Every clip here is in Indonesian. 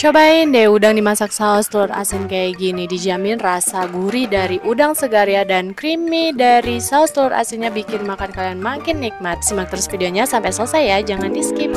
Cobain deh udang dimasak saus telur asin kayak gini, dijamin rasa gurih dari udang segar ya dan creamy dari saus telur asinnya bikin makan kalian makin nikmat. Simak terus videonya sampai selesai ya, jangan di skip.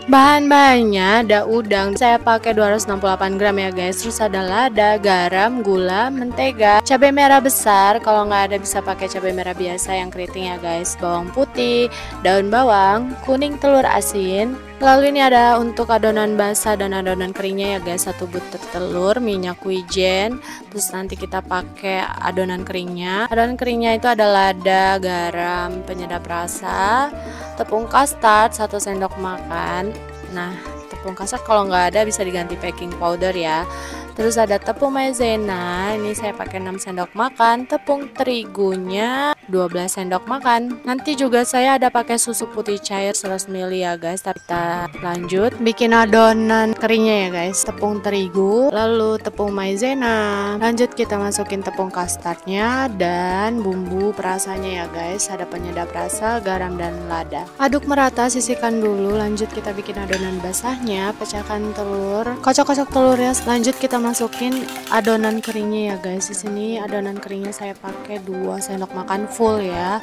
Bahan-bahannya ada udang, saya pakai 268 gram ya guys. Terus ada lada, garam, gula, mentega, cabai merah besar. Kalau nggak ada bisa pakai cabai merah biasa yang keriting ya guys. Bawang putih, daun bawang, kuning telur asin. Lalu ini ada untuk adonan basah dan adonan keringnya ya guys. 1 butir telur, minyak wijen. Terus nanti kita pakai adonan keringnya. Adonan keringnya itu ada lada, garam, penyedap rasa, tepung custard 1 sendok makan. Nah, tepung custard kalau nggak ada bisa diganti baking powder ya. Terus ada tepung maizena, ini saya pakai 6 sendok makan. Tepung terigunya 12 sendok makan. Nanti juga saya ada pakai susu putih cair 100 ml ya guys. Tapi kita lanjut bikin adonan keringnya ya guys. Tepung terigu, lalu tepung maizena. Lanjut kita masukin tepung custardnya dan bumbu perasanya ya guys. Ada penyedap rasa, garam dan lada. Aduk merata, sisihkan dulu. Lanjut kita bikin adonan basahnya. Pecahkan telur, kocok-kocok telurnya. Lanjut kita masukin adonan keringnya ya guys. Di sini adonan keringnya saya pakai 2 sendok makan full ya.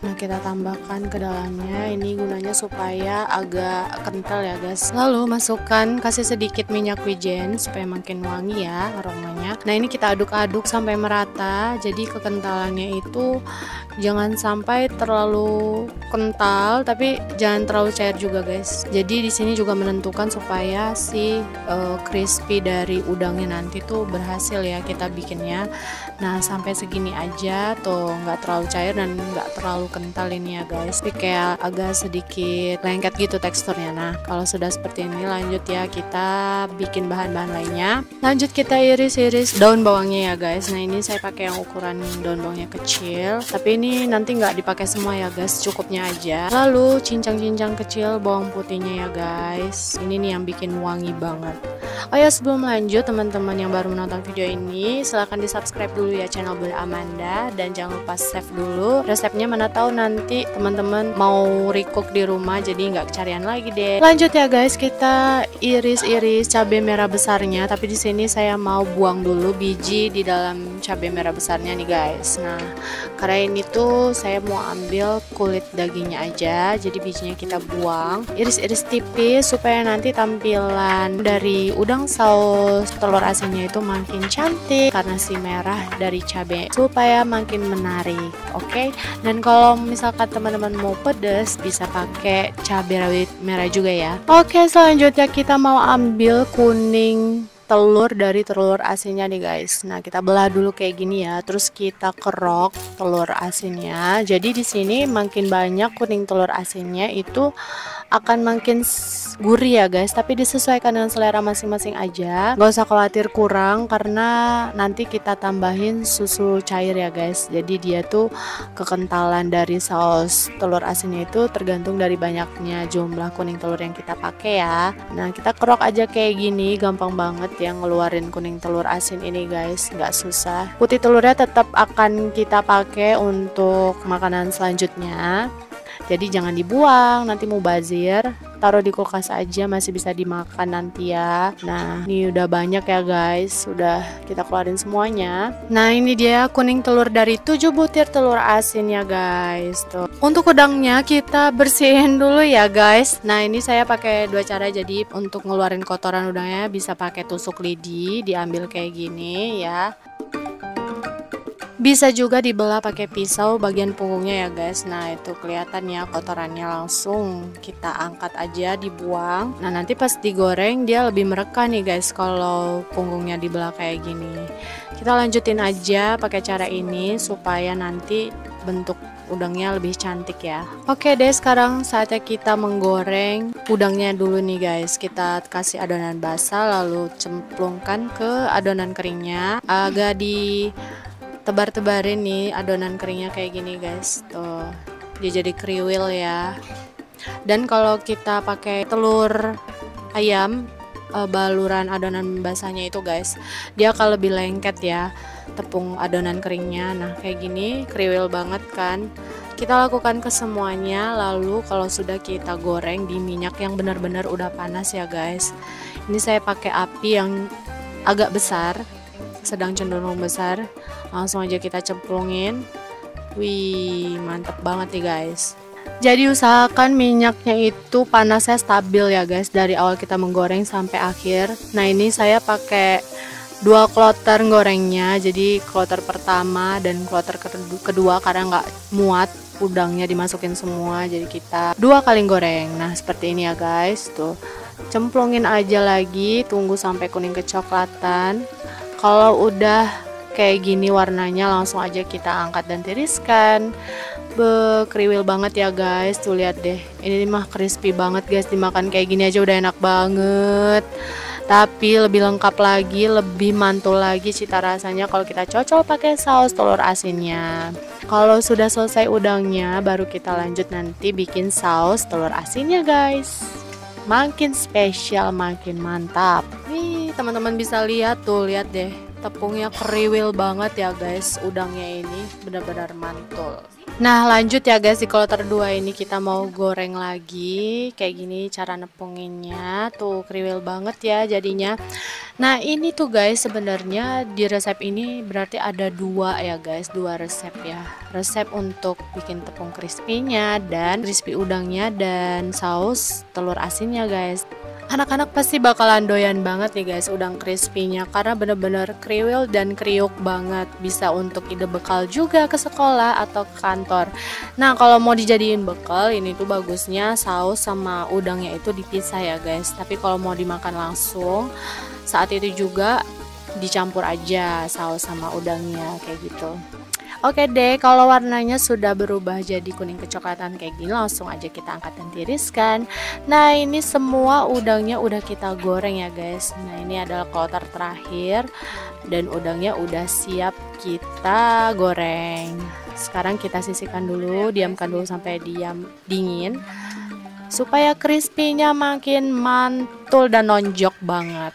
Nah, kita tambahkan ke dalamnya. Ini gunanya supaya agak kental ya guys. Lalu masukkan, kasih sedikit minyak wijen supaya makin wangi ya aromanya. Nah, ini kita aduk-aduk sampai merata. Jadi kekentalannya itu jangan sampai terlalu kental tapi jangan terlalu cair juga guys. Jadi di sini juga menentukan supaya si crispy dari udangnya nanti tuh berhasil ya kita bikinnya. Nah, sampai segini aja tuh, nggak terlalu cair dan nggak terlalu kental ini ya guys. Tapi kayak agak sedikit lengket gitu teksturnya. Nah, kalau sudah seperti ini lanjut ya kita bikin bahan-bahan lainnya. Lanjut kita iris-iris daun bawangnya ya guys. Nah, ini saya pakai yang ukuran daun bawangnya kecil. Tapi ini nanti nggak dipakai semua ya guys, cukupnya aja. Lalu cincang-cincang kecil bawang putihnya ya guys. Ini nih yang bikin wangi banget. Oh ya, sebelum lanjut teman-teman yang baru menonton video ini silahkan di subscribe dulu ya channel Bunda Amanda dan jangan lupa save dulu resepnya, mana tahu nanti teman-teman mau recook di rumah jadi nggak kecarian lagi deh. Lanjut ya guys, kita iris-iris cabai merah besarnya, tapi di sini saya mau buang dulu biji di dalam cabai merah besarnya nih guys. Nah, karena ini tuh saya mau ambil kulit dagingnya aja, jadi bijinya kita buang. Iris-iris tipis supaya nanti tampilan dari udang saus telur asinnya itu makin cantik karena si merah dari cabai supaya makin menarik. Oke. Dan kalau misalkan teman-teman mau pedas bisa pakai cabai rawit merah juga ya. Oke, selanjutnya kita mau ambil kuning telur dari telur asinnya nih guys. Nah, kita belah dulu kayak gini ya. Terus kita kerok telur asinnya. Jadi di sini makin banyak kuning telur asinnya itu akan makin gurih ya guys, tapi disesuaikan dengan selera masing-masing aja. Gak usah khawatir kurang karena nanti kita tambahin susu cair ya guys. Jadi dia tuh kekentalan dari saus telur asinnya itu tergantung dari banyaknya jumlah kuning telur yang kita pakai ya. Nah, kita kerok aja kayak gini, gampang banget ya ngeluarin kuning telur asin ini guys, nggak susah. Putih telurnya tetap akan kita pakai untuk makanan selanjutnya. Jadi jangan dibuang, nanti mubazir. Taruh di kulkas aja, masih bisa dimakan nanti ya. Nah, ini udah banyak ya guys, sudah kita keluarin semuanya. Nah, ini dia kuning telur dari 7 butir telur asin ya guys. Tuh. Untuk udangnya kita bersihin dulu ya guys. Nah, ini saya pakai 2 cara. Jadi untuk ngeluarin kotoran udangnya bisa pakai tusuk lidi, diambil kayak gini ya. Bisa juga dibelah pakai pisau bagian punggungnya ya guys. Nah, itu kelihatan ya kotorannya, langsung kita angkat aja, dibuang. Nah, nanti pas digoreng dia lebih merekah nih guys kalau punggungnya dibelah kayak gini. Kita lanjutin aja pakai cara ini supaya nanti bentuk udangnya lebih cantik ya. Oke deh, sekarang saatnya kita menggoreng udangnya dulu nih guys. Kita kasih adonan basah lalu cemplungkan ke adonan keringnya. Agak di tebar-tebarin nih adonan keringnya kayak gini guys. Tuh, dia jadi kriwil ya. Dan kalau kita pakai telur ayam baluran adonan basahnya itu guys, dia akan lebih lengket ya tepung adonan keringnya. Nah, kayak gini kriwil banget kan. Kita lakukan ke semuanya, lalu kalau sudah kita goreng di minyak yang benar-benar udah panas ya guys. Ini saya pakai api yang agak besar, sedang cenderung besar. Langsung aja kita cemplungin. Wih, mantep banget nih guys. Jadi usahakan minyaknya itu panasnya stabil ya guys, dari awal kita menggoreng sampai akhir. Nah ini saya pakai 2 kloter gorengnya, jadi kloter pertama dan kloter kedua karena nggak muat udangnya dimasukin semua, jadi kita 2 kali goreng. Nah seperti ini ya guys, tuh cemplungin aja lagi, tunggu sampai kuning kecoklatan. Kalau udah kayak gini warnanya, langsung aja kita angkat dan tiriskan. Kriwil banget ya guys, tuh lihat deh, ini mah crispy banget guys, dimakan kayak gini aja udah enak banget. Tapi lebih lengkap lagi, lebih mantul lagi cita rasanya kalau kita cocol pakai saus telur asinnya. Kalau sudah selesai udangnya, baru kita lanjut nanti bikin saus telur asinnya guys. Makin spesial, makin mantap. Nih teman-teman bisa lihat tuh, lihat deh, tepungnya kriwil banget ya guys, udangnya ini benar-benar mantul. Nah lanjut ya guys, di kloter 2 ini kita mau goreng lagi. Kayak gini cara nepunginnya, tuh kriwil banget ya jadinya. Nah ini tuh guys, sebenarnya di resep ini berarti ada 2 ya guys, 2 resep ya. Resep untuk bikin tepung crispy-nya dan crispy udangnya dan saus telur asinnya guys. Anak-anak pasti bakalan doyan banget nih guys udang crispy-nya, karena bener-bener kriwil dan kriuk banget. Bisa untuk ide bekal juga ke sekolah atau ke kantor. Nah kalau mau dijadiin bekal, ini tuh bagusnya saus sama udangnya itu dipisah ya guys. Tapi kalau mau dimakan langsung, saat itu juga dicampur aja saus sama udangnya kayak gitu. Oke deh, kalau warnanya sudah berubah jadi kuning kecoklatan kayak gini, langsung aja kita angkat dan tiriskan. Nah ini semua udangnya udah kita goreng ya guys. Nah ini adalah kloter terakhir dan udangnya udah siap kita goreng. Sekarang kita sisihkan dulu, diamkan dulu sampai dingin supaya crispy-nya makin mantul dan nonjok banget.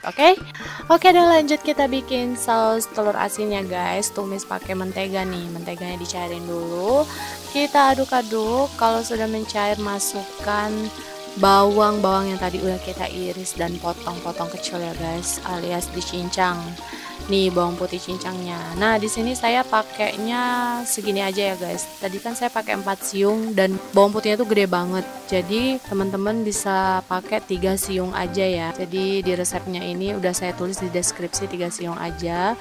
Oke dan lanjut kita bikin saus telur asinnya guys. Tumis pakai mentega nih, menteganya dicairin dulu, kita aduk-aduk. Kalau sudah mencair, masukkan bawang yang tadi udah kita iris dan potong-potong kecil ya guys, alias dicincang. Nih bawang putih cincangnya. Nah di sini saya pakainya segini aja ya guys. Tadi kan saya pakai 4 siung dan bawang putihnya tuh gede banget. Jadi teman-teman bisa pakai 3 siung aja ya. Jadi di resepnya ini udah saya tulis di deskripsi 3 siung aja.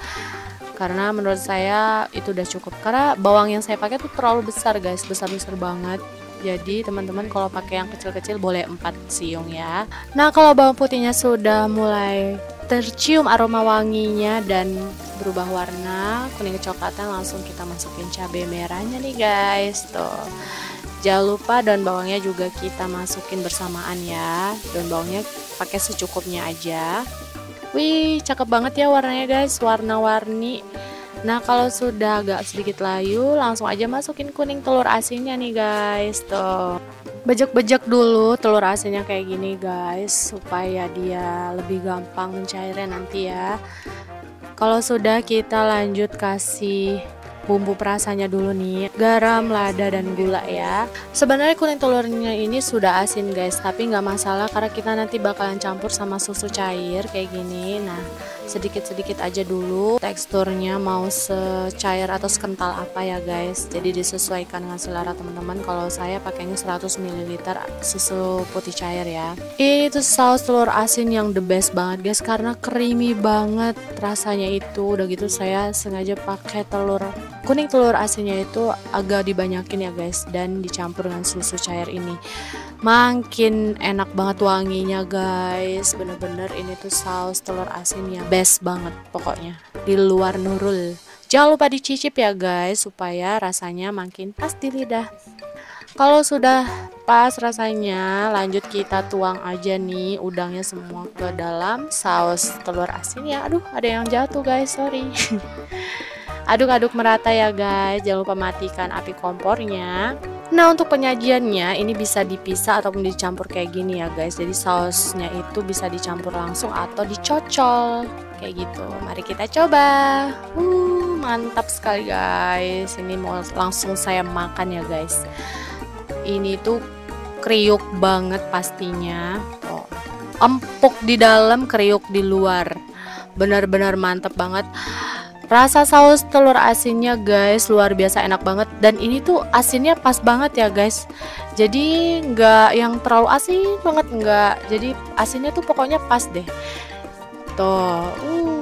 Karena menurut saya itu udah cukup. Karena bawang yang saya pakai tuh terlalu besar guys, besar-besar banget. Jadi teman-teman kalau pakai yang kecil-kecil boleh 4 siung ya. Nah kalau bawang putihnya sudah mulai tercium aroma wanginya dan berubah warna kuning kecoklatan, langsung kita masukin cabai merahnya nih guys. Tuh jangan lupa daun bawangnya juga kita masukin bersamaan ya. Daun bawangnya pakai secukupnya aja. Wih cakep banget ya warnanya guys, warna-warni. Nah kalau sudah agak sedikit layu, langsung aja masukin kuning telur asinnya nih guys. Tuh bejek-bejek dulu telur asinnya kayak gini guys, supaya dia lebih gampang mencairnya nanti ya. Kalau sudah, kita lanjut kasih bumbu perasanya dulu nih, garam, lada, dan gula ya. Sebenarnya kuning telurnya ini sudah asin guys, tapi nggak masalah karena kita nanti bakalan campur sama susu cair kayak gini. Nah sedikit-sedikit aja dulu, teksturnya mau secair atau sekental apa ya guys, jadi disesuaikan dengan selera teman-teman. Kalau saya pakainya 100 ml susu putih cair ya. Itu saus telur asin yang the best banget guys, karena creamy banget rasanya itu. Udah gitu saya sengaja pakai kuning telur asinnya itu agak dibanyakin ya guys, dan dicampur dengan susu cair ini. Makin enak banget wanginya guys, bener-bener ini tuh saus telur asinnya best banget pokoknya, di luar nurul. Jangan lupa dicicip ya guys, supaya rasanya makin pas di lidah. Kalau sudah pas rasanya, lanjut kita tuang aja nih udangnya semua ke dalam saus telur asinnya. Aduh ada yang jatuh guys, sorry. Aduk-aduk merata ya guys, jangan lupa matikan api kompornya. Nah untuk penyajiannya ini bisa dipisah ataupun dicampur kayak gini ya guys. Jadi sausnya itu bisa dicampur langsung atau dicocol kayak gitu. Mari kita coba. Mantap sekali guys. Ini mau langsung saya makan ya guys. Ini tuh kriuk banget pastinya. Tuh, empuk di dalam, kriuk di luar. Benar-benar mantap banget. Rasa saus telur asinnya guys luar biasa enak banget. Dan ini tuh asinnya pas banget ya guys. Jadi nggak yang terlalu asin banget, nggak. Jadi asinnya tuh pokoknya pas deh. Tuh,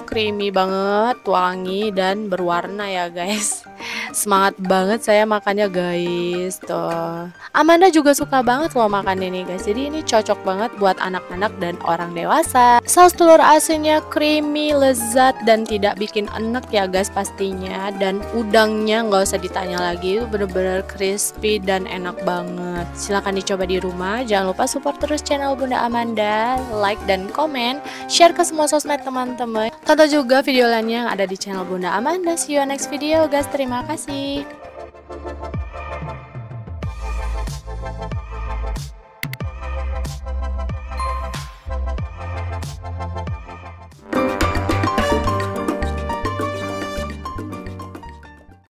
creamy banget, wangi dan berwarna ya guys. Semangat banget saya makannya guys. Tuh, Amanda juga suka banget loh makan ini guys. Jadi ini cocok banget buat anak-anak dan orang dewasa. Saus telur asinnya creamy, lezat dan tidak bikin enek ya guys pastinya. Dan udangnya nggak usah ditanya lagi, itu bener-bener crispy dan enak banget. Silahkan dicoba di rumah. Jangan lupa support terus channel Bunda Amanda, like dan komen, share ke semua sosmed teman-teman. Tonton juga video lainnya yang ada di channel Bunda Amanda. See you next video guys. Terima kasih.